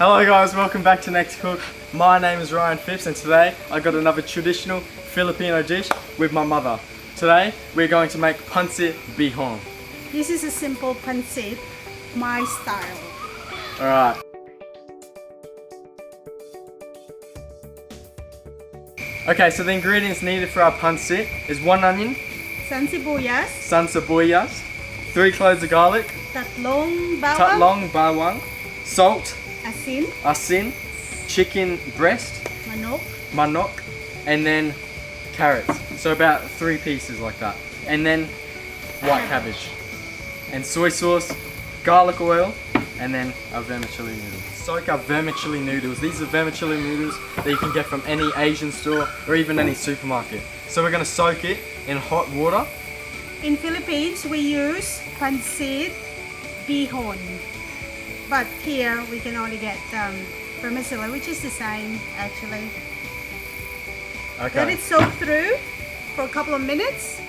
Hello guys, welcome back to Next Cook. My name is Ryan Phipps and today I got another traditional Filipino dish with my mother. Today we're going to make Pancit Bihon. This is a simple pancit, my style. Alright. Okay, so the ingredients needed for our pancit is 1 onion, Sibuyas, sibuyas, 3 cloves of garlic, tatlong bawang, salt, asin, chicken breast, manok, and then carrots. So about 3 pieces like that. And then white cabbage. And soy sauce, garlic oil, and then our vermicelli noodles. Soak our vermicelli noodles. These are vermicelli noodles that you can get from any Asian store or even any supermarket. So we're going to soak it in hot water. In Philippines, we use Pancit Bihon. But here, we can only get vermicelli, which is the same, actually. Okay. Let it soak through for a couple of minutes.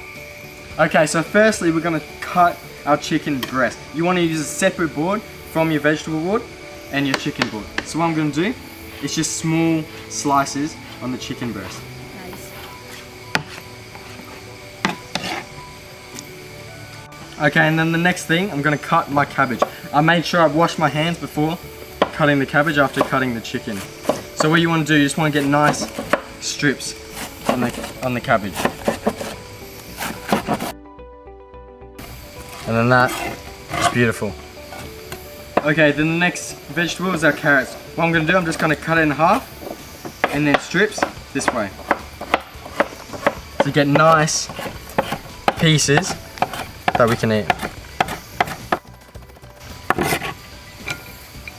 Okay, so firstly, we're going to cut our chicken breast. You want to use a separate board from your vegetable board and your chicken board. So what I'm going to do is just small slices on the chicken breast. Nice. Okay, and then the next thing, I'm going to cut my cabbage. I made sure I washed my hands before cutting the cabbage after cutting the chicken. So what you want to do, you just want to get nice strips on the cabbage. And then that is beautiful. Okay, then the next vegetable is our carrots. What I'm going to do, I'm just going to cut it in half and then strips this way. To get nice pieces that we can eat.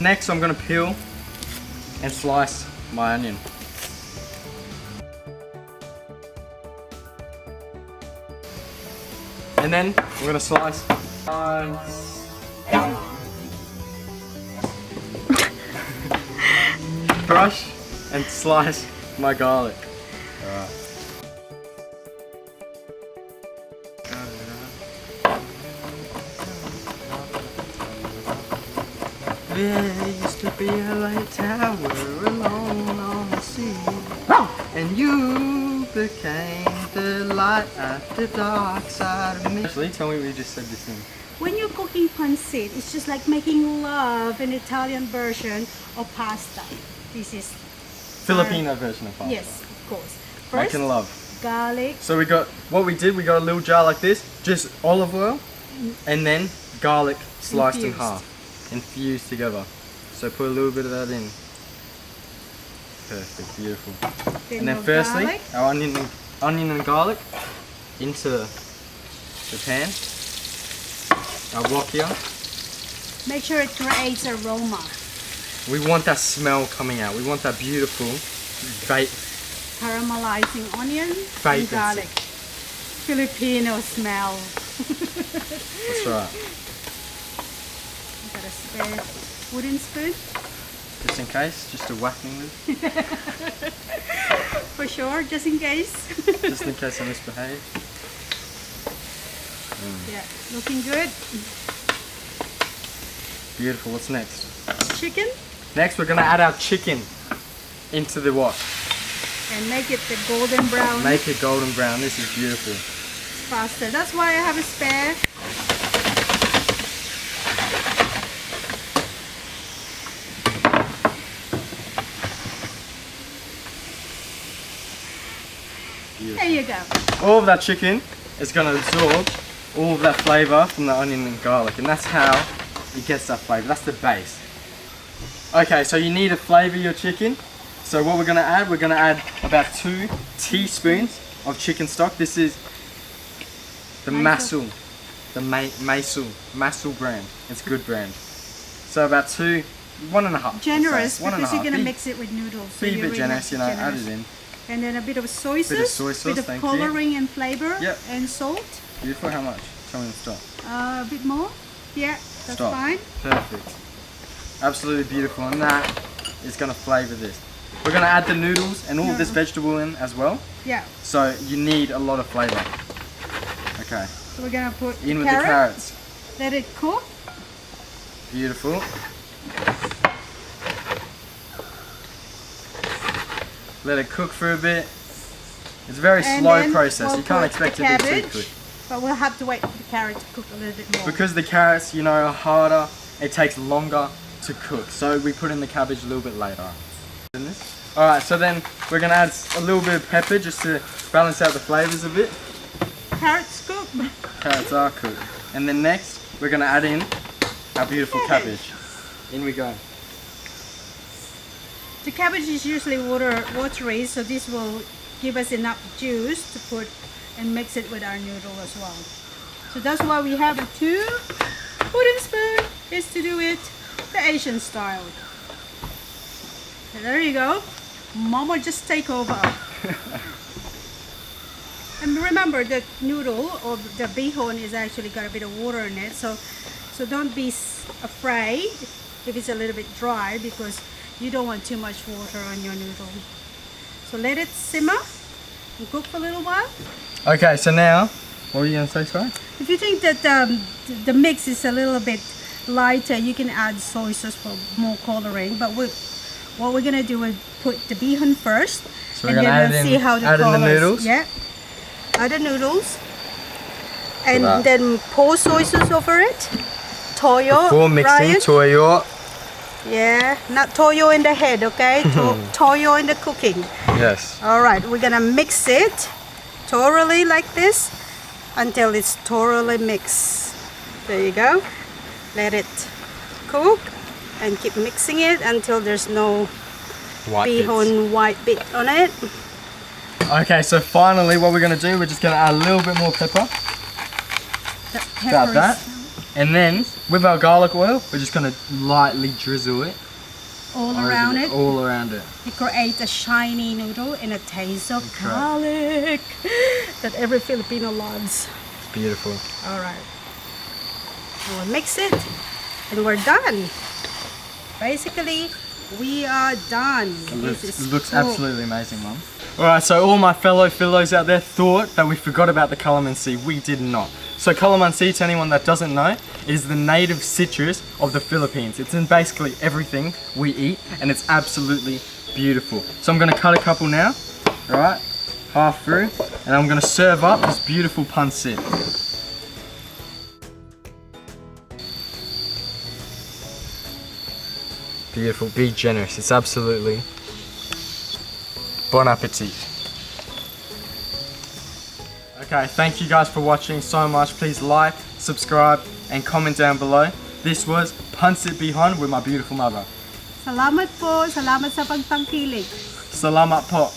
Next, I'm going to peel and slice my onion. And then we're going to slice. Brush and slice my garlic. Alright. There used to be a light tower alone on the sea, and you became the light at the dark side of me. Actually, tell me what you just said this in. When you're cooking pancit, it's just like making love, an Italian version of pasta. This is Filipino version of pasta. Yes, of course. First, Making love. garlic. So we got what we did. We got a little jar like this, just olive oil, and then garlic sliced in half, infused together. So put a little bit of that in. Perfect, beautiful. And then firstly, garlic. our onion and garlic into the pan. Our wok here. Make sure it creates aroma. We want that smell coming out. We want that beautiful Caramelizing onion and garlic. Filipino smell. That's right. You got a spare wooden spoon? Just in case, just a whacking lid. For sure, just in case. Just in case I misbehave. Yeah, looking good. Beautiful. What's next? Chicken. Next, we're going to add our chicken into the wok. And make it the golden brown. Make it golden brown. This is beautiful. Faster. That's why I have a spare. Beautiful. There you go. All of that chicken is going to absorb all of that flavour from the onion and garlic, and that's how it gets that flavour. That's the base. Okay, so you need to flavour your chicken. So what we're going to add about 2 teaspoons of chicken stock. This is the Masul, the Masul brand. It's a good brand. So about 1.5. Generous, because you're going to mix it with noodles. So be a bit generous, you know, add it in. And then a bit of soy sauce, bit of coloring and flavor, and salt. Beautiful. How much? Tell me to stop. A bit more. Yeah, that's fine. Perfect. Absolutely beautiful, and that is going to flavour this. We're going to add the noodles and all of this vegetable in as well. Yeah. So you need a lot of flavour. Okay. So we're going to put in with the carrots. Let it cook. Beautiful. let it cook for a bit. It's a very And slow then process. we'll You can't put expect the it to be too cabbage, quick. but we'll have to wait for the carrot to cook a little bit more. Because the carrots, you know, are harder, it takes longer to cook. So we put in the cabbage a little bit later. Alright, so then we're going to add a little bit of pepper just to balance out the flavours a bit. Carrots cooked. Carrots are cooked. And then next, we're going to add in our beautiful cabbage. In we go. The cabbage is usually watery, so this will give us enough juice to put and mix it with our noodle as well. So that's why we have a 2 wooden spoon, is to do it the Asian style. So there you go. Mama just take over. And remember the noodle or the bihon is actually got a bit of water in it, so don't be afraid if it's a little bit dry, because you don't want too much water on your noodle. So let it simmer and cook for a little while. Okay, so now, what were you going to say, sorry? If you think that the mix is a little bit lighter, you can add soy sauce for more coloring. But what we're going to do is put the bihon first, So and we're then going to we'll see how the add in colors. the noodles? Yeah, add the noodles, and that. then pour soy sauce over it. Toyo, Before mixing, Ryan. toyo. Yeah, not toyo in the head, okay? Toyo in the cooking. Yes. Alright, we're gonna mix it thoroughly like this until it's thoroughly mixed. There you go. Let it cook and keep mixing it until there's no bihon white bit on it. Okay, so finally what we're going to do, we're just going to add a little bit more pepper. About that. And then, with our garlic oil, we're just going to lightly drizzle it. All around it. All around it. It creates a shiny noodle and a taste of garlic that every Filipino loves. It's beautiful. Alright. We'll mix it and we're done. Basically, we are done. It looks absolutely amazing, Mum. Alright, so all my fellow Philos out there thought that we forgot about the calamansi. We did not. So calamansi, to anyone that doesn't know, is the native citrus of the Philippines. It's in basically everything we eat, and it's absolutely beautiful. So I'm going to cut a couple now, alright, half through, and I'm going to serve up this beautiful pancit. Beautiful, be generous, it's absolutely bon appetit. Okay, thank you guys for watching so much. Please like, subscribe, and comment down below. This was Pancit Bihon with my beautiful mother. Salamat po. Salamat sa pagtangkilik. Salamat po.